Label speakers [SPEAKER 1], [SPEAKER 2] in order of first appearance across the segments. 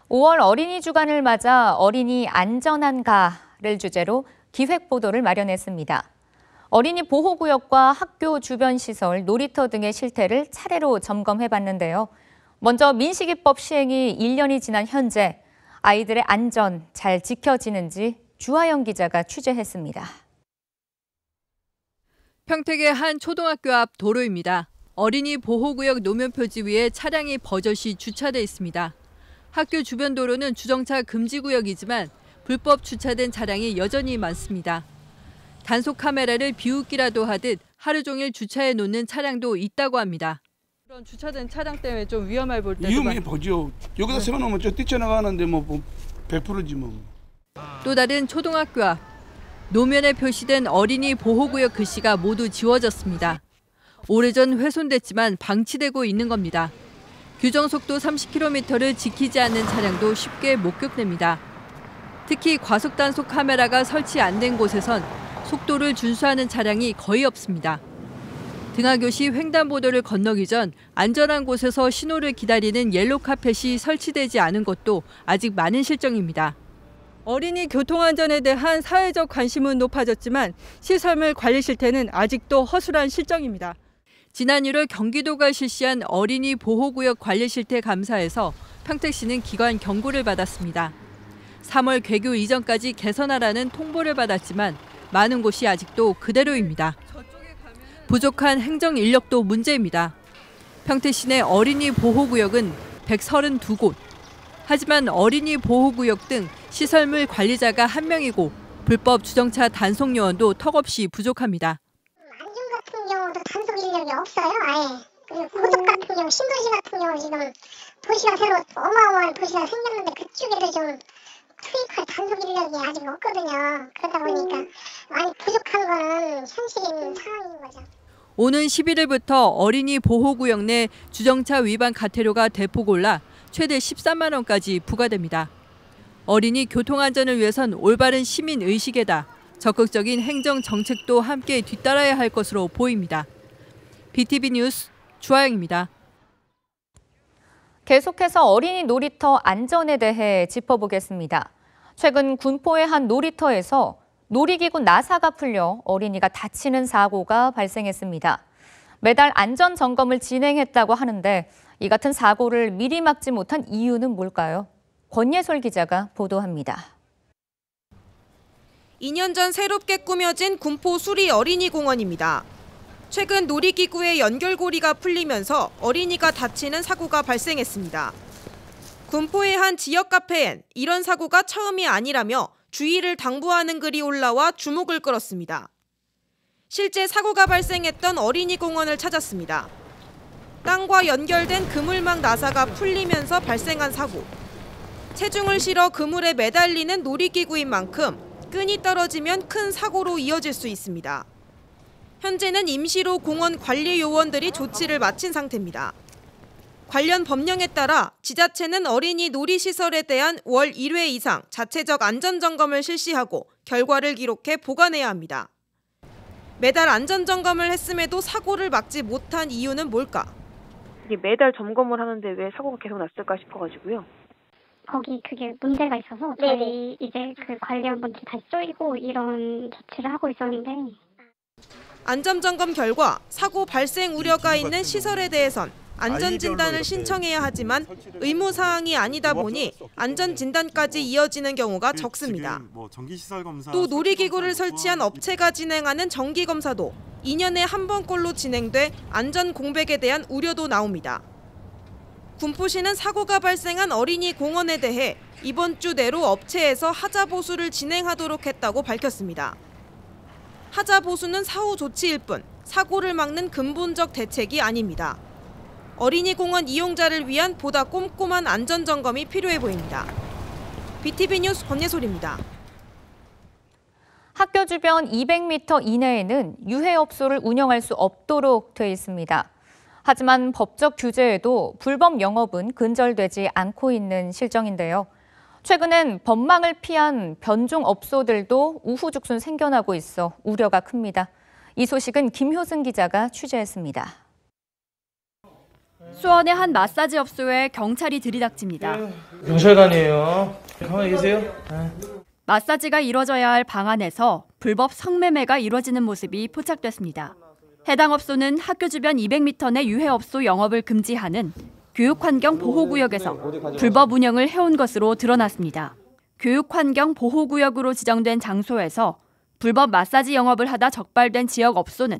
[SPEAKER 1] 5월 어린이 주간을 맞아 어린이 안전한가를 주제로 기획 보도를 마련했습니다. 어린이 보호구역과 학교 주변 시설, 놀이터 등의 실태를 차례로 점검해봤는데요. 먼저 민식이법 시행이 1년이 지난 현재 아이들의 안전 잘 지켜지는지 주하영 기자가 취재했습니다.
[SPEAKER 2] 평택의 한 초등학교 앞 도로입니다. 어린이 보호구역 노면 표지 위에 차량이 버젓이 주차돼 있습니다. 학교 주변 도로는 주정차 금지 구역이지만 불법 주차된 차량이 여전히 많습니다. 단속 카메라를 비웃기라도 하듯 하루 종일 주차해 놓는 차량도 있다고 합니다. 그런 주차된 차량 때문에 좀 위험해 볼 때도
[SPEAKER 3] 위험해 보죠. 여기다 세워놓으면 저 뛰쳐나가는데 뭐 100%지 뭐.
[SPEAKER 2] 또 다른 초등학교 앞. 노면에 표시된 어린이 보호구역 글씨가 모두 지워졌습니다. 오래전 훼손됐지만 방치되고 있는 겁니다. 규정 속도 30km를 지키지 않는 차량도 쉽게 목격됩니다. 특히 과속 단속 카메라가 설치 안 된 곳에선 속도를 준수하는 차량이 거의 없습니다. 등하교 시 횡단보도를 건너기 전 안전한 곳에서 신호를 기다리는 옐로 카펫이 설치되지 않은 것도 아직 많은 실정입니다. 어린이 교통안전에 대한 사회적 관심은 높아졌지만 시설물 관리 실태는 아직도 허술한 실정입니다. 지난 1월 경기도가 실시한 어린이 보호구역 관리 실태 감사에서 평택시는 기관 경고를 받았습니다. 3월 개교 이전까지 개선하라는 통보를 받았지만 많은 곳이 아직도 그대로입니다. 부족한 행정 인력도 문제입니다. 평택시 내 어린이 보호구역은 132곳. 하지만 어린이 보호구역 등 시설물 관리자가 1명이고 불법 주정차 단속 요원도 턱없이 부족합니다.
[SPEAKER 4] 안전 같은 경우도 단속 인력이 없어요, 아예. 그리고 고속 같은 경우, 신도시 같은 경우 지금 도시가 새로 어마어마한 도시가 생겼는데 그쪽에도 좀 투입할 단속 인력이 아직 없거든요. 그러다 보니까 많이 부족한 거는 현실인 상황인 거죠.
[SPEAKER 2] 오는 11일부터 어린이 보호구역 내 주정차 위반 과태료가 대폭 올라 최대 13만 원까지 부과됩니다. 어린이 교통안전을 위해선 올바른 시민 의식에다 적극적인 행정 정책도 함께 뒤따라야 할 것으로 보입니다. BTV 뉴스 주하영입니다.
[SPEAKER 1] 계속해서 어린이 놀이터 안전에 대해 짚어보겠습니다. 최근 군포의 한 놀이터에서 놀이기구 나사가 풀려 어린이가 다치는 사고가 발생했습니다. 매달 안전 점검을 진행했다고 하는데 이 같은 사고를 미리 막지 못한 이유는 뭘까요? 권예솔 기자가 보도합니다.
[SPEAKER 5] 2년 전 새롭게 꾸며진 군포 수리 어린이공원입니다. 최근 놀이기구의 연결고리가 풀리면서 어린이가 다치는 사고가 발생했습니다. 군포의 한 지역 카페엔 이런 사고가 처음이 아니라며 주의를 당부하는 글이 올라와 주목을 끌었습니다. 실제 사고가 발생했던 어린이공원을 찾았습니다. 땅과 연결된 그물망 나사가 풀리면서 발생한 사고. 체중을 실어 그물에 매달리는 놀이기구인 만큼 끈이 떨어지면 큰 사고로 이어질 수 있습니다. 현재는 임시로 공원 관리 요원들이 조치를 마친 상태입니다. 관련 법령에 따라 지자체는 어린이 놀이시설에 대한 월 1회 이상 자체적 안전점검을 실시하고 결과를 기록해 보관해야 합니다. 매달 안전점검을 했음에도 사고를 막지 못한 이유는 뭘까?
[SPEAKER 6] 매달 점검을 하는데 왜 사고가 계속 났을까 싶어가지고요.
[SPEAKER 4] 거기 그게 문제가 있어서 저희 이제 그 관련 문제 다시 쪼이고 이런 조치를 하고 있었는데
[SPEAKER 5] 안전점검 결과 사고 발생 우려가 있는 시설에 대해선 안전진단을 신청해야 하지만 의무사항이 아니다 보니 안전진단까지 이어지는 경우가 적습니다. 또 놀이기구를 설치한 업체가 진행하는 정기검사도 2년에 한 번꼴로 진행돼 안전공백에 대한 우려도 나옵니다. 군포시는 사고가 발생한 어린이 공원에 대해 이번 주 내로 업체에서 하자 보수를 진행하도록 했다고 밝혔습니다. 하자 보수는 사후 조치일 뿐 사고를 막는 근본적 대책이 아닙니다. 어린이 공원 이용자를 위한 보다 꼼꼼한 안전점검이 필요해 보입니다. BTV 뉴스 권예솔입니다.
[SPEAKER 1] 학교 주변 200m 이내에는 유해업소를 운영할 수 없도록 돼 있습니다. 하지만 법적 규제에도 불법 영업은 근절되지 않고 있는 실정인데요. 최근엔 법망을 피한 변종업소들도 우후죽순 생겨나고 있어 우려가 큽니다. 이 소식은 김효승 기자가 취재했습니다.
[SPEAKER 7] 수원의 한 마사지 업소에 경찰이 들이닥칩니다.
[SPEAKER 8] 경찰관이에요. 가만히 계세요.
[SPEAKER 7] 마사지가 이뤄져야 할 방 안에서 불법 성매매가 이뤄지는 모습이 포착됐습니다. 해당 업소는 학교 주변 200m 내 유해업소 영업을 금지하는 교육환경보호구역에서 불법 운영을 해온 것으로 드러났습니다. 교육환경보호구역으로 지정된 장소에서 불법 마사지 영업을 하다 적발된 지역 업소는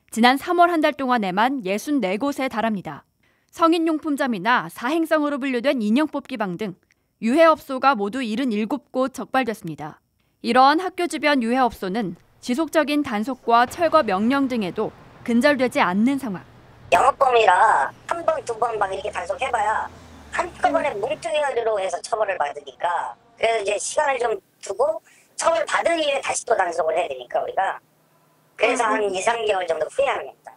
[SPEAKER 7] 지난 3월 한 달 동안에만 64곳에 달합니다. 성인용품점이나 사행성으로 분류된 인형뽑기방 등 유해업소가 모두 77곳 적발됐습니다. 이러한 학교 주변 유해업소는 지속적인 단속과 철거 명령 등에도 근절되지 않는 상황.
[SPEAKER 9] 영업범이라 한 번, 두 번 막 이렇게 단속해봐야 한꺼번에 뭉뚱이로 해서 처벌을 받으니까 그래서 이제 시간을 좀 두고 처벌 받은 이후에 다시 또 단속을 해야 되니까 우리가 그래서 한 2, 3개월 정도 후회하는 겁니다.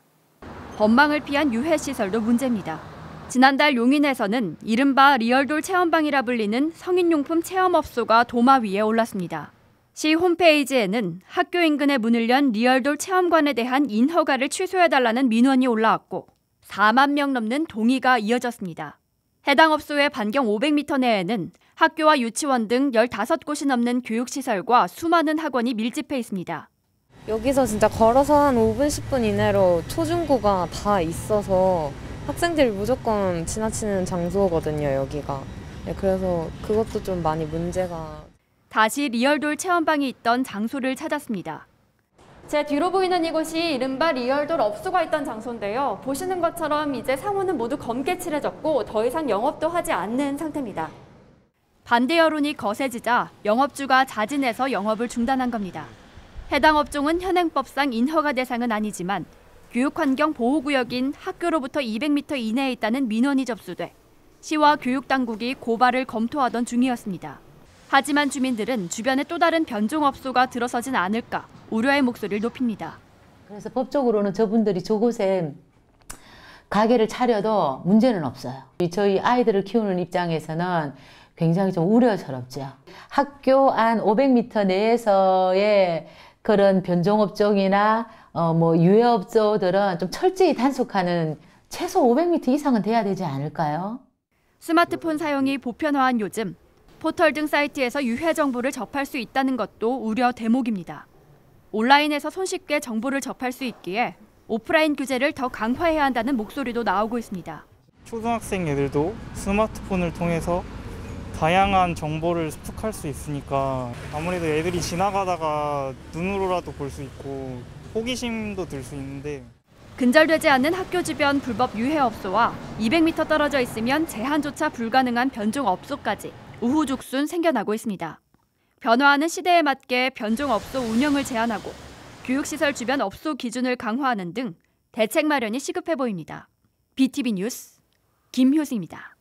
[SPEAKER 7] 법망을 피한 유해시설도 문제입니다. 지난달 용인에서는 이른바 리얼돌 체험방이라 불리는 성인용품 체험업소가 도마 위에 올랐습니다. 시 홈페이지에는 학교 인근에 문을 연 리얼돌 체험관에 대한 인허가를 취소해달라는 민원이 올라왔고 4만 명 넘는 동의가 이어졌습니다. 해당 업소의 반경 500m 내에는 학교와 유치원 등 15곳이 넘는 교육시설과 수많은 학원이 밀집해 있습니다.
[SPEAKER 10] 여기서 진짜 걸어서 한 5분, 10분 이내로 초중고가 다 있어서 학생들이 무조건 지나치는 장소거든요, 여기가. 네, 그래서 그것도 좀 많이 문제가.
[SPEAKER 7] 다시 리얼돌 체험방이 있던 장소를 찾았습니다. 제 뒤로 보이는 이곳이 이른바 리얼돌 업소가 있던 장소인데요. 보시는 것처럼 이제 상호는 모두 검게 칠해졌고 더 이상 영업도 하지 않는 상태입니다. 반대 여론이 거세지자 영업주가 자진해서 영업을 중단한 겁니다. 해당 업종은 현행법상 인허가 대상은 아니지만 교육환경보호구역인 학교로부터 200m 이내에 있다는 민원이 접수돼 시와 교육당국이 고발을 검토하던 중이었습니다. 하지만 주민들은 주변에 또 다른 변종업소가 들어서진 않을까 우려의 목소리를 높입니다.
[SPEAKER 11] 그래서 법적으로는 저분들이 저곳에 가게를 차려도 문제는 없어요. 저희 아이들을 키우는 입장에서는 굉장히 좀 우려스럽죠. 학교 안 500m 내에서의 그런 변종업종이나 유해업소들은 좀 철저히 단속하는 최소 500m 이상은 돼야 되지 않을까요?
[SPEAKER 7] 스마트폰 사용이 보편화한 요즘 포털 등 사이트에서 유해 정보를 접할 수 있다는 것도 우려 대목입니다. 온라인에서 손쉽게 정보를 접할 수 있기에 오프라인 규제를 더 강화해야 한다는 목소리도 나오고 있습니다.
[SPEAKER 8] 초등학생 애들도 스마트폰을 통해서 다양한 정보를 습득할 수 있으니까 아무래도 애들이 지나가다가 눈으로라도 볼 수 있고 호기심도 들 수 있는데
[SPEAKER 7] 근절되지 않는 학교 주변 불법 유해업소와 200m 떨어져 있으면 제한조차 불가능한 변종업소까지 우후죽순 생겨나고 있습니다. 변화하는 시대에 맞게 변종업소 운영을 제한하고 교육시설 주변 업소 기준을 강화하는 등 대책 마련이 시급해 보입니다. BTV 뉴스 김효수입니다.